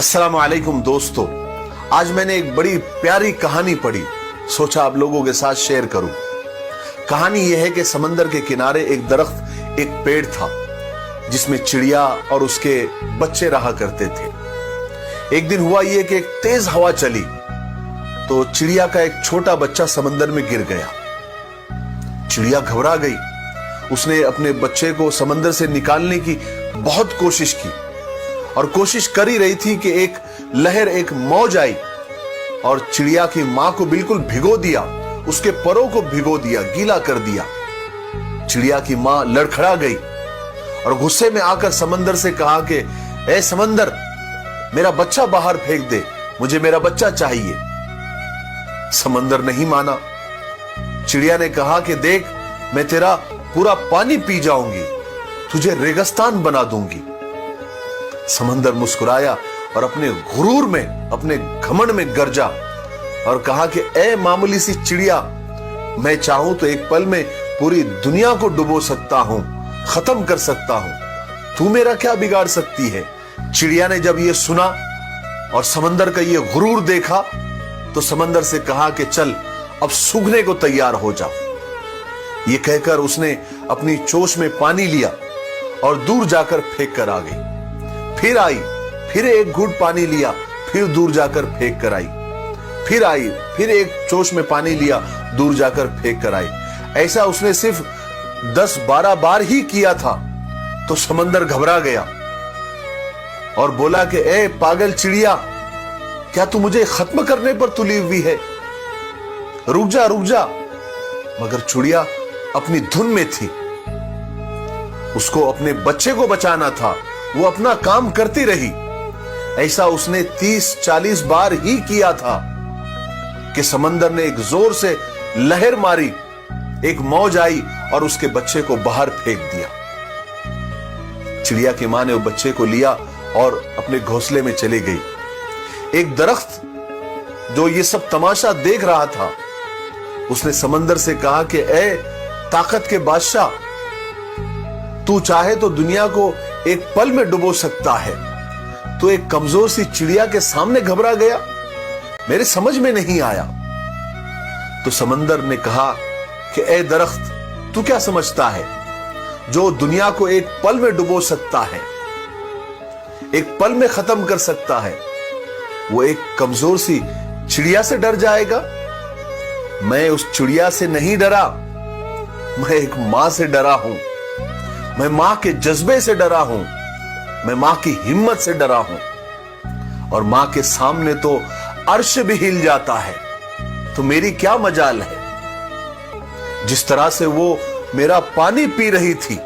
अस्सलाम वालेकुम दोस्तों, आज मैंने एक बड़ी प्यारी कहानी पढ़ी, सोचा आप लोगों के साथ शेयर करूं। कहानी यह है कि समंदर के किनारे एक दरख्त, एक पेड़ था जिसमें चिड़िया और उसके बच्चे रहा करते थे। एक दिन हुआ यह कि एक तेज हवा चली तो चिड़िया का एक छोटा बच्चा समंदर में गिर गया। चिड़िया घबरा गई, उसने अपने बच्चे को समंदर से निकालने की बहुत कोशिश की और कोशिश कर ही रही थी कि एक लहर, एक मौज आई और चिड़िया की मां को बिल्कुल भिगो दिया, उसके परों को भिगो दिया, गीला कर दिया। चिड़िया की मां लड़खड़ा गई और गुस्से में आकर समंदर से कहा कि ए समंदर, मेरा बच्चा बाहर फेंक दे, मुझे मेरा बच्चा चाहिए। समंदर नहीं माना। चिड़िया ने कहा कि देख, मैं तेरा पूरा पानी पी जाऊंगी, तुझे रेगिस्तान बना दूंगी। समंदर मुस्कुराया और अपने गुरूर में, अपने घमंड में गरजा और कहा कि ए मामूली सी चिड़िया, मैं चाहूं तो एक पल में पूरी दुनिया को डुबो सकता हूं, खत्म कर सकता हूं, तू मेरा क्या बिगाड़ सकती है। चिड़िया ने जब यह सुना और समंदर का यह गुरूर देखा तो समंदर से कहा कि चल अब सूखने को तैयार हो जा। यह कहकर उसने अपनी चोंच में पानी लिया और दूर जाकर फेंक कर आ गई। फिर आई, फिर एक घूंट पानी लिया, फिर दूर जाकर फेंक कर आई। फिर आई, फिर एक चोंच में पानी लिया, दूर जाकर फेंक कर आई। ऐसा उसने सिर्फ 10-12 बार ही किया था तो समंदर घबरा गया और बोला कि ए पागल चिड़िया, क्या तू मुझे खत्म करने पर तुली हुई है? रुक जा, रुक जा। मगर चिड़िया अपनी धुन में थी, उसको अपने बच्चे को बचाना था, वो अपना काम करती रही। ऐसा उसने 30-40 बार ही किया था कि समंदर ने एक जोर से लहर मारी, एक मौज आई और उसके बच्चे को बाहर फेंक दिया। चिड़िया की मां ने वो बच्चे को लिया और अपने घोंसले में चली गई। एक दरख्त जो ये सब तमाशा देख रहा था, उसने समंदर से कहा कि ए ताकत के बादशाह, तू चाहे तो दुनिया को एक पल में डुबो सकता है, तो एक कमजोर सी चिड़िया के सामने घबरा गया, मेरे समझ में नहीं आया। तो समंदर ने कहा कि ए दरख्त, तू क्या समझता है, जो दुनिया को एक पल में डुबो सकता है, एक पल में खत्म कर सकता है, वो एक कमजोर सी चिड़िया से डर जाएगा? मैं उस चिड़िया से नहीं डरा, मैं एक मां से डरा हूं, मैं मां के जज्बे से डरा हूं, मैं मां की हिम्मत से डरा हूं। और मां के सामने तो अर्श भी हिल जाता है, तो मेरी क्या मजाल है। जिस तरह से वो मेरा पानी पी रही थी,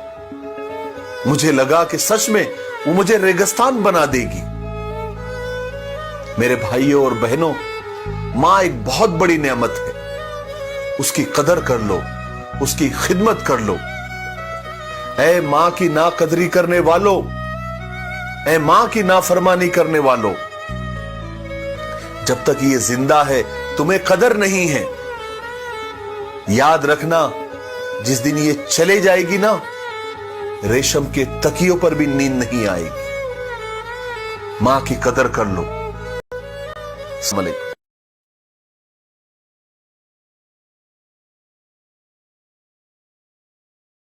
मुझे लगा कि सच में वो मुझे रेगिस्तान बना देगी। मेरे भाइयों और बहनों, मां एक बहुत बड़ी नेमत है, उसकी कदर कर लो, उसकी खिदमत कर लो। ऐ मां की नाकदरी करने वालों, ऐ मां की नाफरमानी करने वालों, जब तक ये जिंदा है तुम्हें कदर नहीं है। याद रखना, जिस दिन ये चले जाएगी ना, रेशम के तकियों पर भी नींद नहीं आएगी। मां की कदर कर लो। अस्सलाम वालेकुम।